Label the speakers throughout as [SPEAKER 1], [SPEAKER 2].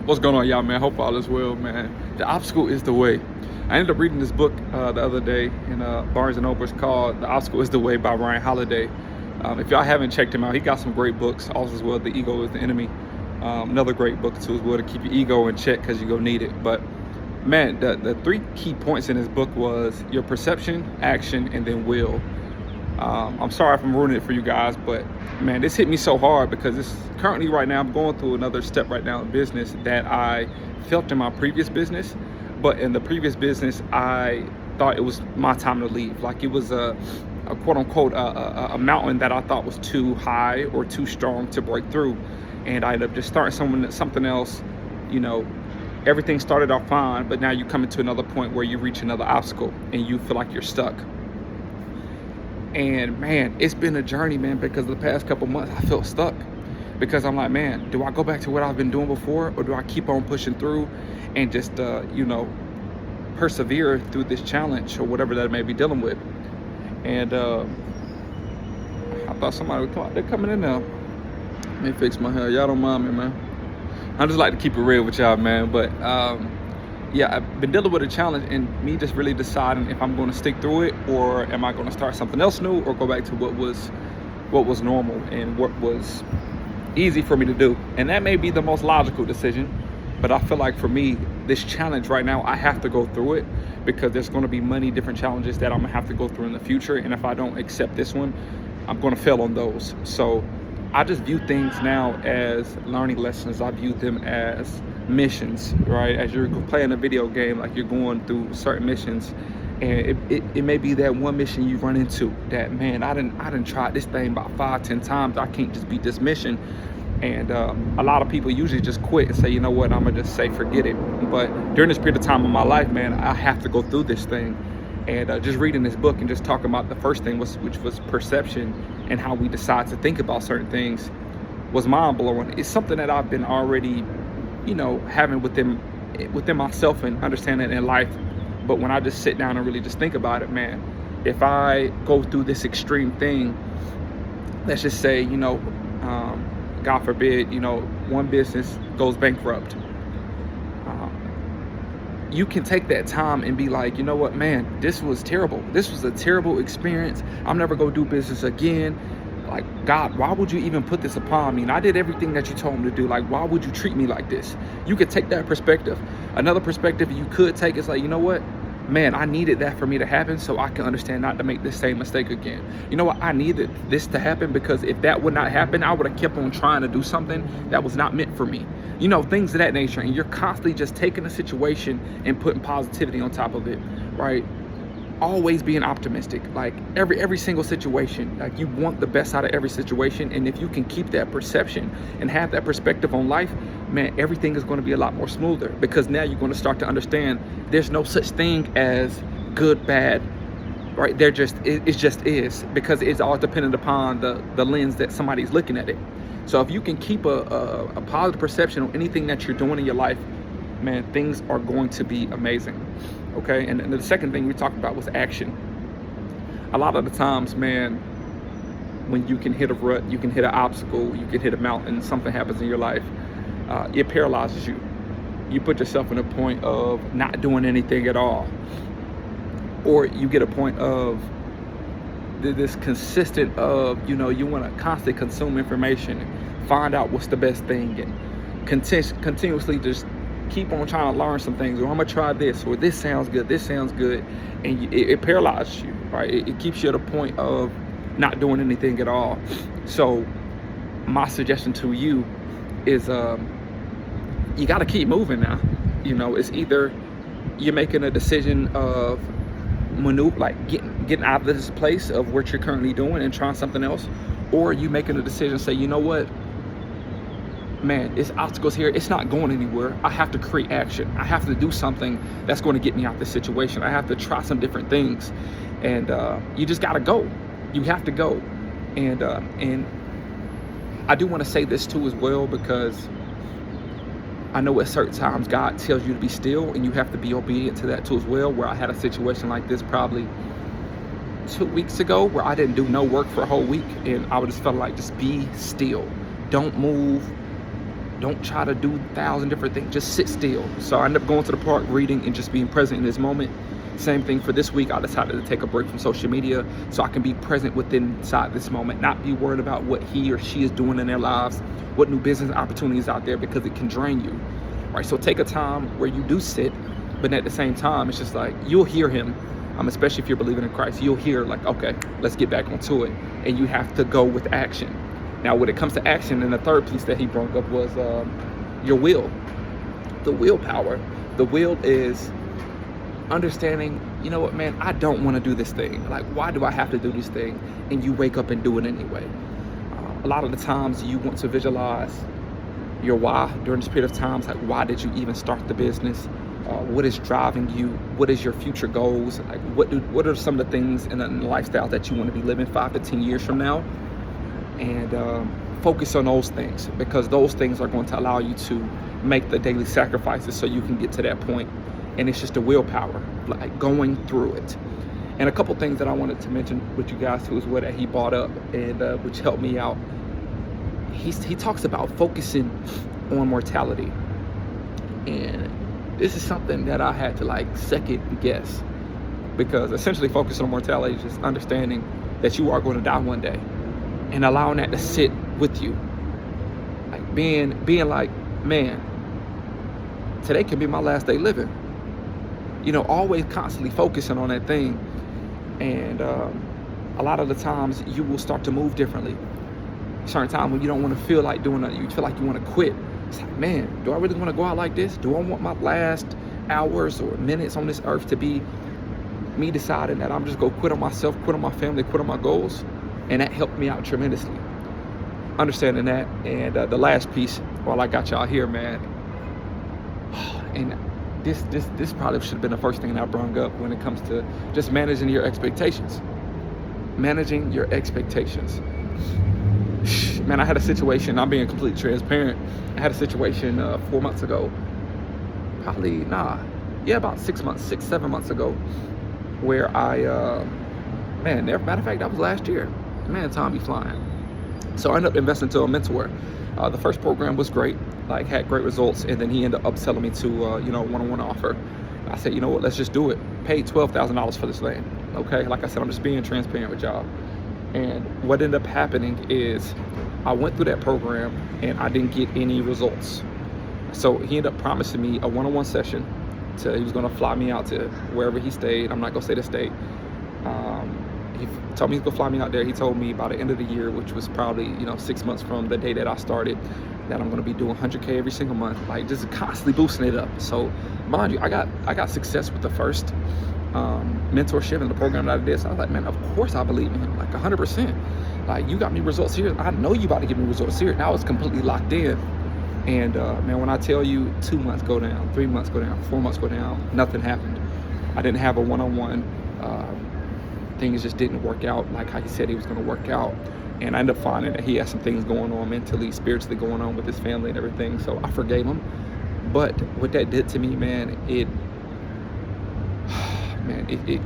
[SPEAKER 1] What's going on, y'all, man? Hope all is well, man. The obstacle is the way. I ended up reading this book the other day in Barnes & Noble. It's called The Obstacle is the Way by Ryan Holiday. If y'all haven't checked him out, he got some great books. Also as well, The Ego is the Enemy. Another great book too as well, to keep your ego in check because you're going to need it. But man, the three key points in his book was your perception, action, and then will. I'm sorry if I'm ruining it for you guys, but man, this hit me so hard because this currently right now I'm going through another step right now in business that I felt in my previous business, but in the previous business I thought it was my time to leave. Like it was a quote unquote a mountain that I thought was too high or too strong to break through, and I ended up just starting something else. You know, everything started off fine, but now you come into another point where you reach another obstacle and you feel like you're stuck. And man, it's been a journey, man, because the past couple months I felt stuck because I'm like, man, do I go back to what I've been doing before, or do I keep on pushing through and just persevere through this challenge or whatever that I may be dealing with? And I thought somebody would come out. They're coming in now. Let me fix my hair. Y'all don't mind me, man. I just like to keep it real with y'all, man. But yeah, I've been dealing with a challenge and me just really deciding if I'm going to stick through it, or am I going to start something else new, or go back to what was normal and what was easy for me to do. And that may be the most logical decision, but I feel like for me, this challenge right now, I have to go through it because there's going to be many different challenges that I'm gonna have to go through in the future. And if I don't accept this one, I'm going to fail on those. So I just view things now as learning lessons. I view them as missions, right? As you're playing a video game, like you're going through certain missions, and it may be that one mission you run into that, man, I didn't try this thing about 5-10 times. I can't just beat this mission. And a lot of people usually just quit and say, you know what, I'm gonna just say forget it. But during this period of time of my life, man, I have to go through this thing. And just reading this book and just talking about the first thing which was perception and how we decide to think about certain things was mind-blowing. It's something that I've been already, having within myself and understanding in life. But when I just sit down and really just think about it, man, if I go through this extreme thing, let's just say, God forbid, one business goes bankrupt. You can take that time and be like, you know what, man, this was terrible. This was a terrible experience. I'm never gonna do business again. Like, God, why would you even put this upon me? And I did everything that you told me to do. Like, why would you treat me like this? You could take that perspective. Another perspective you could take is like, you know what, man, I needed that for me to happen so I can understand not to make this same mistake again. You know what, I needed this to happen because if that would not happen, I would have kept on trying to do something that was not meant for me. Things of that nature. And you're constantly just taking a situation and putting positivity on top of it, right? Always being optimistic. Like every single situation, like you want the best out of every situation. And if you can keep that perception and have that perspective on life, man, everything is going to be a lot more smoother, because now you're going to start to understand there's no such thing as good, bad, right? It just is, because it's all dependent upon the lens that somebody's looking at it. So if you can keep a positive perception on anything that you're doing in your life, man, things are going to be amazing. Okay, and the second thing we talked about was action. A lot of the times, man, when you can hit a rut, you can hit an obstacle, you can hit a mountain, something happens in your life, it paralyzes you. You put yourself in a point of not doing anything at all. Or you get a point of this consistent of, you want to constantly consume information, find out what's the best thing, and continuously just keep on trying to learn some things, or I'm gonna try this, or this sounds good, and it paralyzes you, right? It keeps you at a point of not doing anything at all. So my suggestion to you is you got to keep moving now. It's either you're making a decision of maneuver, like getting out of this place of what you're currently doing and trying something else, or you making a decision, say, you know what, man, it's obstacles here, it's not going anywhere. I have to create action. I have to do something that's going to get me out of this situation. I have to try some different things. And you just got to go. You have to go. And I do want to say this too as well, because I know at certain times God tells you to be still, and you have to be obedient to that too as well, where I had a situation like this probably 2 weeks ago where I didn't do no work for a whole week, and I just felt like, just be still. Don't move. Don't try to do 1,000 different things. Just sit still. So I ended up going to the park, reading, and just being present in this moment. Same thing for this week. I decided to take a break from social media so I can be present within inside this moment, not be worried about what he or she is doing in their lives, what new business opportunities out there, because it can drain you. Right? So take a time where you do sit, but at the same time, it's just like you'll hear him. Especially if you're believing in Christ, you'll hear like, okay, let's get back onto it. And you have to go with action. Now, when it comes to action, and the third piece that he brought up was your will, the willpower. The will is understanding, you know what, man, I don't want to do this thing. Like, why do I have to do this thing? And you wake up and do it anyway. A lot of the times you want to visualize your why during this period of times. Like, why did you even start the business? What is driving you? What is your future goals? Like, what are some of the things in the lifestyle that you want to be living 5 to 10 years from now? And focus on those things, because those things are going to allow you to make the daily sacrifices so you can get to that point. And it's just a willpower, like going through it. And a couple things that I wanted to mention with you guys too is what he brought up, and which helped me out. He talks about focusing on mortality, and this is something that I had to like second guess, because essentially focusing on mortality is just understanding that you are going to die one day, and allowing that to sit with you, like being like, man, today can be my last day living. You know, always constantly focusing on that thing. And a lot of the times you will start to move differently. Certain time when you don't want to feel like doing nothing, you feel like you want to quit. It's like, man, do I really want to go out like this? Do I want my last hours or minutes on this earth to be me deciding that I'm just going to quit on myself, quit on my family, quit on my goals? And that helped me out tremendously. Understanding that. And the last piece, while I got y'all here, man, and this probably should have been the first thing that I brought up when it comes to just managing your expectations. Managing your expectations. Man, I had a situation, I'm being completely transparent. I had a situation 4 months ago, about 6 months, 7 months ago, where matter of fact, that was last year. Man, time be flying. So I ended up investing to a mentor. The first program was great, like had great results, and then he ended up upselling me to one-on-one offer. I said, you know what, let's just do it. Paid $12,000 for this land. Okay, like I said, I'm just being transparent with y'all. And what ended up happening is I went through that program and I didn't get any results. So he ended up promising me a one-on-one session. He was going to fly me out to wherever he stayed. I'm not going to say the state. He told me he's going to fly me out there. He told me by the end of the year, which was probably 6 months from the day that I started, that I'm going to be doing 100K every single month, like just constantly boosting it up. So mind you, I got success with the first mentorship in the program that I did. So I was like, man, of course I believe in him, like 100%. Like, you got me results here, I know you about to give me results here. And I was completely locked in. And man, when I tell you 2 months go down, 3 months go down, 4 months go down, nothing happened. I didn't have a one-on-one. Things just didn't work out like how he said he was going to work out. And I ended up finding that he had some things going on mentally, spiritually going on with his family and everything. So I forgave him. But what that did to me, man, it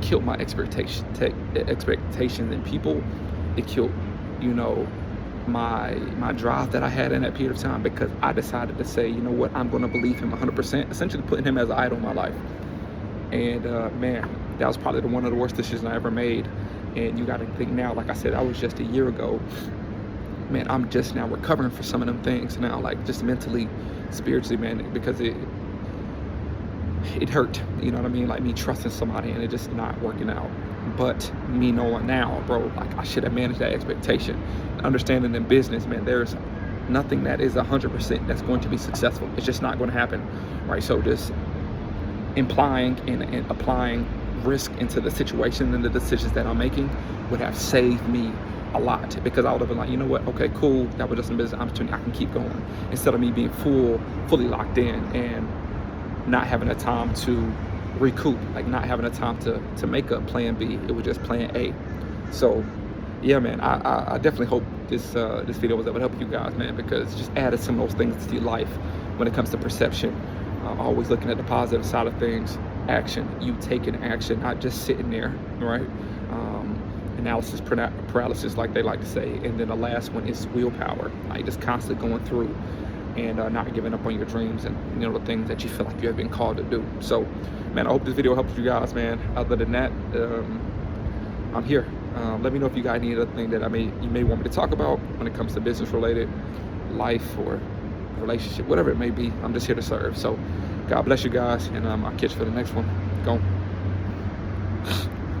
[SPEAKER 1] killed my expectations in people. It killed, my drive that I had in that period of time, because I decided to say, you know what, I'm going to believe him 100%, essentially putting him as an idol in my life. And man, that was probably one of the worst decisions I ever made. And you got to think now, like I said, that was just a year ago. Man, I'm just now recovering from some of them things now, like just mentally, spiritually, man, because it hurt, you know what I mean? Like me trusting somebody and it just not working out. But me knowing now, bro, like I should have managed that expectation. Understanding in business, man, there's nothing that is 100% that's going to be successful. It's just not going to happen, right? So just implying and applying risk into the situation and the decisions that I'm making would have saved me a lot, because I would have been like, you know what, okay, cool, that was just a business opportunity, I can keep going, instead of me being fully locked in and not having the time to recoup, like not having the time to make a plan B. It was just plan A. So yeah, man, I definitely hope this video was able to help you guys, man, because just added some of those things to your life when it comes to perception. Always looking at the positive side of things. Action, you taking action, not just sitting there, right? Analysis paralysis, like they like to say. And then the last one is willpower, like just constantly going through and not giving up on your dreams and, you know, the things that you feel like you have been called to do. So, man, I hope this video helps you guys, man. Other than that, I'm here. Let me know if you got any other thing that you may want me to talk about when it comes to business related, life, or relationship, whatever it may be. I'm just here to serve. So God bless you guys, and I'll catch you for the next one. Go.